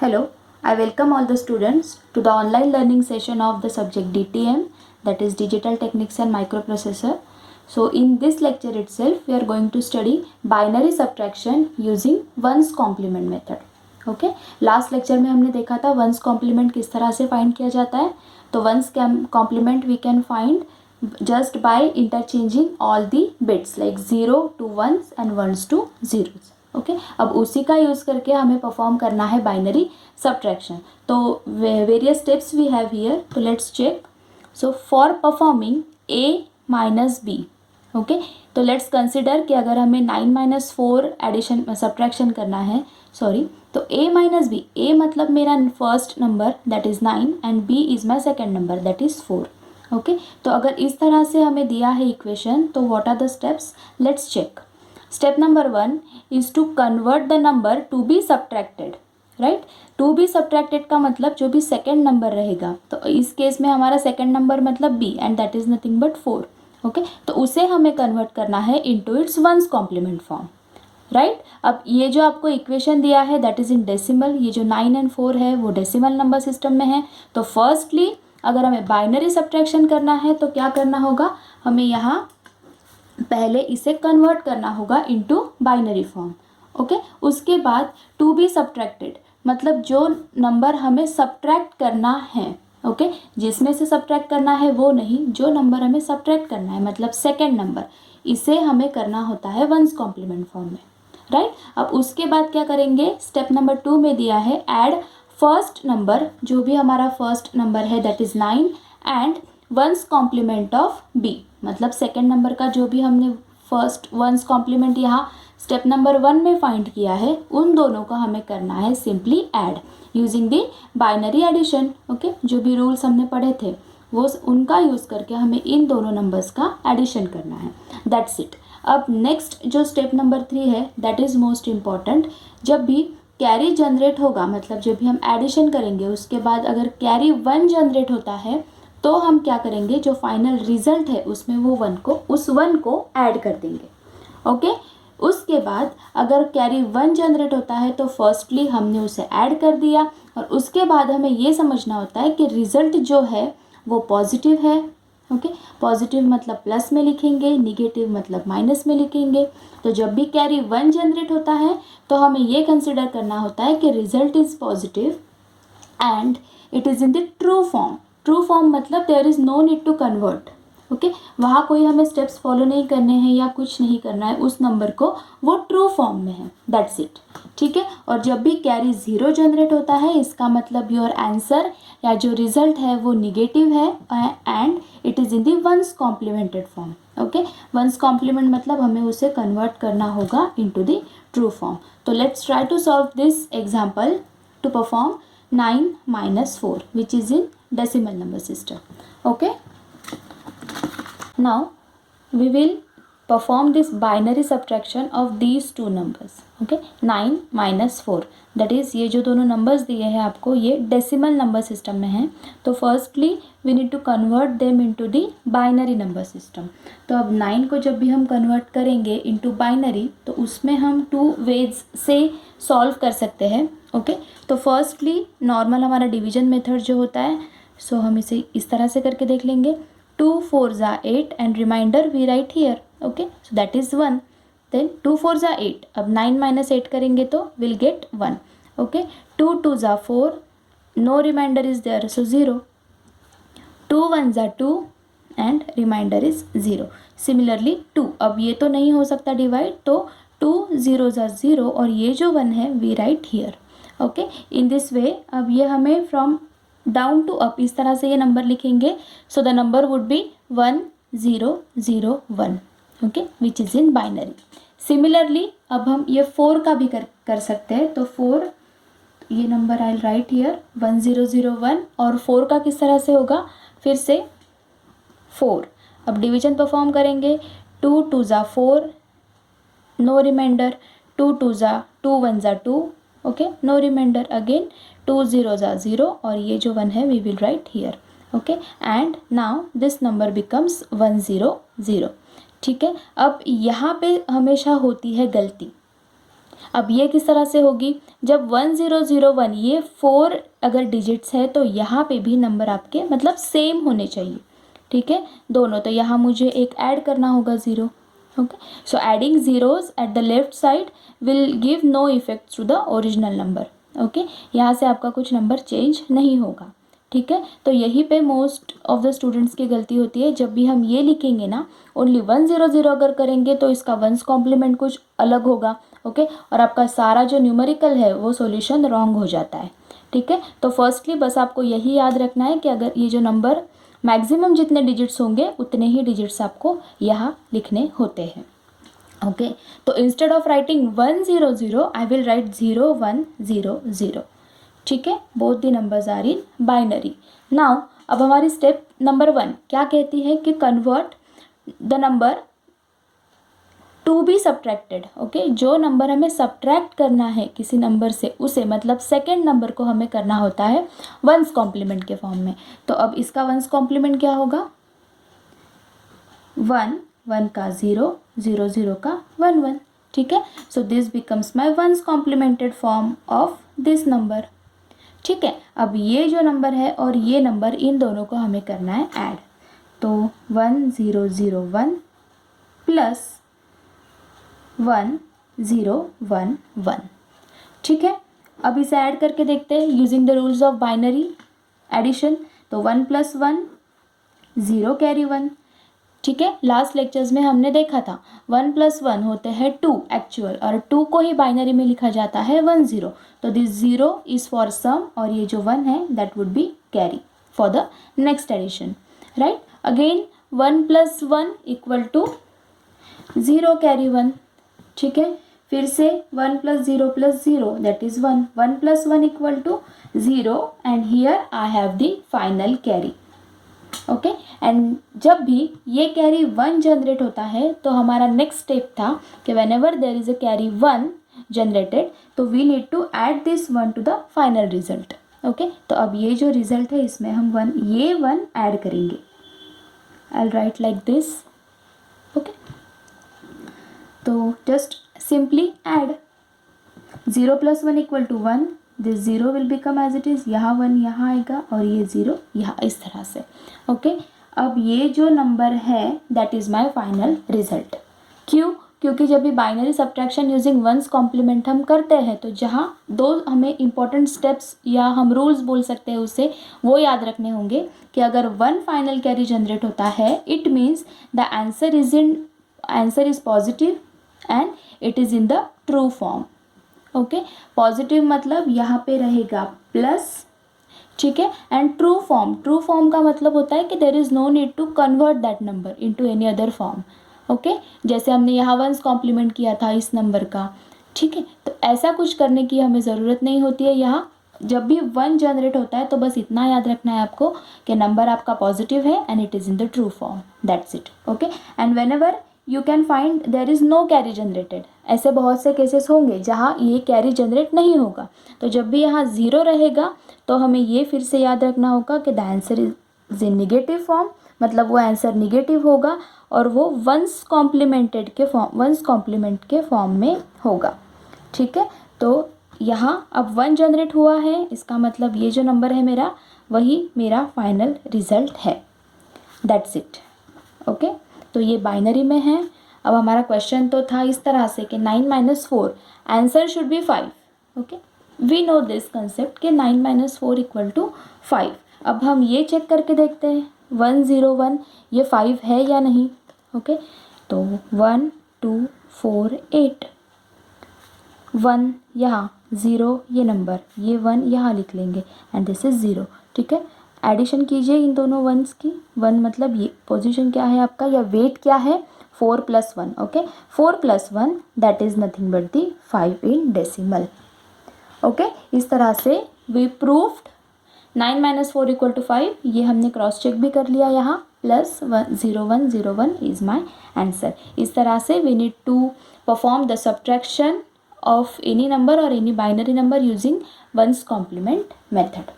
Hello, I welcome all the students to the online learning session of the subject DTM, that is Digital Techniques and Microprocessor. So in this lecture itself, we are going to study binary subtraction using ones complement method. Okay, last lecture में हमने देखा था once complement किस तरह से find किया जाता है. तो one's complement we can find just by interchanging all the bits like 0 to 1s and 1s to 0s. Okay अब उसी का यूज़ करके हमें परफॉर्म करना है बाइनरी सब्ट्रैक्शन. तो various steps we have here, तो let's check. So for performing a minus B, okay, तो लेट्स कंसिडर कि अगर हमें 9 माइनस 4 एडिशन सब्ट्रैक्शन करना है, सॉरी, तो a माइनस बी, a मतलब मेरा first number that is 9 and b is my second number that is 4. Okay, तो अगर इस तरह से हमें दिया है इक्वेशन, तो what are the steps, let's check. Step number 1 is to convert the number to be subtracted. Right, to be subtracted का मतलब जो भी सेकेंड नंबर रहेगा, तो इस केस में हमारा सेकेंड नंबर मतलब b and that is nothing but 4. Okay, तो उसे हमें कन्वर्ट करना है into its one's complement form. Right, अब ये जो आपको इक्वेशन दिया है दैट इज़ इन डेसिमल, ये जो 9 एंड 4 है वो डेसिमल नंबर सिस्टम में है. तो फर्स्टली अगर हमें बाइनरी सब्ट्रैक्शन करना है तो क्या करना होगा, हमें यहाँ पहले इसे कन्वर्ट करना होगा इनटू बाइनरी फॉर्म. ओके, उसके बाद टू बी सब्ट्रैक्टेड मतलब जो नंबर हमें सब्ट्रैक्ट करना है, ओके, जिसमें से सब्ट्रैक्ट करना है वो नहीं, जो नंबर हमें सब्ट्रैक्ट करना है मतलब सेकेंड नंबर, इसे हमें करना होता है वंस कॉम्प्लीमेंट फॉर्म में. राइट, अब उसके बाद क्या करेंगे, स्टेप नंबर 2 में दिया है ऐड फर्स्ट नंबर, जो भी हमारा फर्स्ट नंबर है that is 9 and one's complement of b मतलब सेकेंड नंबर का जो भी हमने फर्स्ट वंस कॉम्प्लीमेंट यहाँ स्टेप नंबर 1 में फाइंड किया है, उन दोनों को हमें करना है simply add using the binary addition. Okay, जो भी रूल्स हमने पढ़े थे वो उनका यूज़ करके हमें इन दोनों नंबर्स का एडिशन करना है. That's it. अब नेक्स्ट जो स्टेप नंबर 3 है दैट इज़ मोस्ट इम्पॉर्टेंट. जब भी कैरी जनरेट होगा मतलब जब भी हम एडिशन करेंगे उसके बाद अगर कैरी 1 जनरेट होता है तो हम क्या करेंगे, जो फाइनल रिजल्ट है उसमें वो उस 1 को ऐड कर देंगे. ओके, उसके बाद अगर कैरी 1 जनरेट होता है तो फर्स्टली हमने उसे ऐड कर दिया और उसके बाद हमें ये समझना होता है कि रिज़ल्ट जो है वो पॉजिटिव है. ओके, पॉजिटिव मतलब प्लस में लिखेंगे, निगेटिव मतलब माइनस में लिखेंगे. तो जब भी कैरी 1 जनरेट होता है तो हमें ये कंसिडर करना होता है कि result is positive and it is in the true form. True form मतलब there is no need to convert. Okay, वहाँ कोई हमें स्टेप्स फॉलो नहीं करने हैं या कुछ नहीं करना है, उस नंबर को वो ट्रू फॉर्म में है. That's it. ठीक है, और जब भी कैरी 0 जनरेट होता है इसका मतलब योर आंसर या जो रिजल्ट है वो निगेटिव है and it is in the one's complemented form. Okay, one's complement मतलब हमें उसे कन्वर्ट करना होगा इनटू द ट्रू फॉर्म. तो let's try to solve this example to perform 9 minus 4 which is in decimal number system. Okay, now we will perform this binary subtraction of these two numbers. Okay, 9 minus 4 that is ये जो दोनों numbers दिए हैं आपको ये decimal number system में हैं. तो firstly we need to convert them into the binary number system. तो अब 9 को जब भी हम convert करेंगे into binary तो उसमें हम 2 ways से solve कर सकते हैं. ओके, तो फर्स्टली नॉर्मल हमारा डिवीजन मेथड जो होता है, सो हम इसे इस तरह से करके देख लेंगे. 2 4 ज़ा 8 and remainder we write here. Okay, so that is 1. Then 2 4 ज़ा 8, अब 9 माइनस 8 करेंगे तो विल गेट 1. ओके, 2 2 ज़ा 4, no remainder is there so 0. 2 1 ज़ा 2 एंड रिमाइंडर इज़ 0. सिमिलरली 2, अब ये तो नहीं हो सकता डिवाइड, तो 2 0 ज़ा 0 और ये जो 1 है we write here. Okay, in this way अब ये हमें फ्रॉम डाउन टू अप इस तरह से ये नंबर लिखेंगे. So the number would be 1 0 0 1. Okay, which is in binary. Similarly अब हम ये 4 का भी कर सकते हैं. तो 4 ये नंबर आई राइट हियर 1 0 0 1 और 4 का किस तरह से होगा, फिर से 4. अब डिवीजन परफॉर्म करेंगे. 2 2 ज़ा 4, नो रिमाइंडर. 2 2 ज़ा 2 1 ज़ा 2. Okay, no reminder. अगेन 2 0 ज़ा 0 और ये जो 1 है we will write here. Okay, and now this number becomes 1 0 0. ठीक है, अब यहाँ पे हमेशा होती है गलती. अब ये किस तरह से होगी, जब 1001 ये 4 अगर डिजिट्स है तो यहाँ पे भी नंबर आपके मतलब सेम होने चाहिए, ठीक है, दोनों। तो यहाँ मुझे एक ऐड करना होगा 0, okay. So adding zeros at the left side will give no effect to the original number, okay. यहाँ से आपका कुछ नंबर चेंज नहीं होगा, ठीक है। तो यहीं पे मोस्ट ऑफ द स्टूडेंट्स की गलती होती है, जब भी हम ये लिखेंगे ना ओनली 100 अगर करेंगे तो इसका वंस कॉम्प्लीमेंट कुछ अलग होगा, ओके, और आपका सारा जो न्यूमेरिकल है वो सॉल्यूशन रॉन्ग हो जाता है, ठीक है। तो फर्स्टली बस आपको यही याद रखना है कि अगर ये जो नंबर मैक्सिमम जितने डिजिट्स होंगे उतने ही डिजिट्स आपको यहाँ लिखने होते हैं, ओके। तो instead of writing 100 I will write 0100, ठीक है। Both the numbers are in binary. Now अब हमारी स्टेप नंबर 1 क्या कहती है कि convert the number to be subtracted, okay. जो नंबर हमें सब्ट्रैक्ट करना है किसी नंबर से, उसे मतलब सेकेंड नंबर को हमें करना होता है वंस कॉम्प्लीमेंट के फॉर्म में। तो अब इसका वंस कॉम्प्लीमेंट क्या होगा, 1 1 का 0 0 0 का 1 1, ठीक है। So this becomes my one's complemented form of this number, ठीक है। अब ये जो नंबर है और ये नंबर, इन दोनों को हमें करना है ऐड। तो 1001 प्लस 1011, ठीक है। अब इसे ऐड करके देखते हैं using the rules of binary addition. तो 1 + 1 0 कैरी 1, ठीक है। लास्ट लेक्चर्स में हमने देखा था 1 + 1 होते हैं 2 एक्चुअल, और 2 को ही बाइनरी में लिखा जाता है 10। तो दिस 0 इज़ फॉर सम, और ये जो 1 है that would be carry for the next addition, right. Again 1 + 1 = 0 carry 1, ठीक है। फिर से 1 + 0 + 0 that is 1, 1 + 1 = 0, and here I have the final carry, okay. And जब भी ये कैरी 1 जनरेट होता है तो हमारा नेक्स्ट स्टेप था कि whenever there is a carry 1 generated तो we need to add this 1 to the final result, okay. तो अब ये जो रिजल्ट है इसमें हम 1 ऐड करेंगे। I will write like this, okay. तो just simply add 0 + 1 = 1, this 0 will become as it is, यहाँ 1 यहाँ आएगा और ये 0 यहाँ, इस तरह से, ओके। अब ये जो नंबर है that is my final result. क्यों? क्योंकि जब भी binary subtraction using one's complement हम करते हैं तो जहाँ दो हमें इंपॉर्टेंट स्टेप्स या हम रूल्स बोल सकते हैं उससे वो याद रखने होंगे कि अगर 1 फाइनल कैरी जनरेट होता है it means the answer is positive and it is in the true form, okay. Positive मतलब यहाँ पे रहेगा प्लस, ठीक है। एंड ट्रू फॉर्म का मतलब होता है कि there is no need to convert that number into any other form, okay. जैसे हमने यहाँ वंस कॉम्प्लीमेंट किया था इस नंबर का, ठीक है। तो ऐसा कुछ करने की हमें ज़रूरत नहीं होती है। यहाँ जब भी 1 जनरेट होता है तो बस इतना याद रखना है आपको कि नंबर आपका पॉजिटिव है and it is in the true form, that's it, okay. And whenever you can find there is no carry generated, ऐसे बहुत से केसेस होंगे जहाँ ये कैरी जनरेट नहीं होगा। तो जब भी यहाँ 0 रहेगा तो हमें ये फिर से याद रखना होगा कि the answer is in negative form, मतलब वो आंसर निगेटिव होगा और वो वंस कॉम्प्लीमेंट के फॉर्म में होगा, ठीक है। तो यहाँ अब 1 जनरेट हुआ है, इसका मतलब ये जो नंबर है मेरा वही मेरा फाइनल रिजल्ट है, दैट्स इट, ओके। तो ये बाइनरी में है। अब हमारा क्वेश्चन तो था इस तरह से कि 9 - 4 answer should be 5, okay. We know this concept कि 9 - 4 = 5। अब हम ये चेक करके देखते हैं 101 ये 5 है या नहीं, ओके। तो 1 2 4 8, 1 यहाँ, 0 ये नंबर, ये 1 यहाँ लिख लेंगे एंड दिस इज़ 0, ठीक है। एडिशन कीजिए इन दोनों वंस की, 1 मतलब ये पोजीशन क्या है आपका या वेट क्या है, 4 + 1, okay. 4 + 1 that is nothing but the 5 in decimal, okay. इस तरह से वी प्रूव्ड 9 - 4 = 5, ये हमने क्रॉस चेक भी कर लिया यहाँ, प्लस 0101 इज़ माई आंसर। इस तरह से we need to perform the subtraction of any number or any binary number using ones complement method.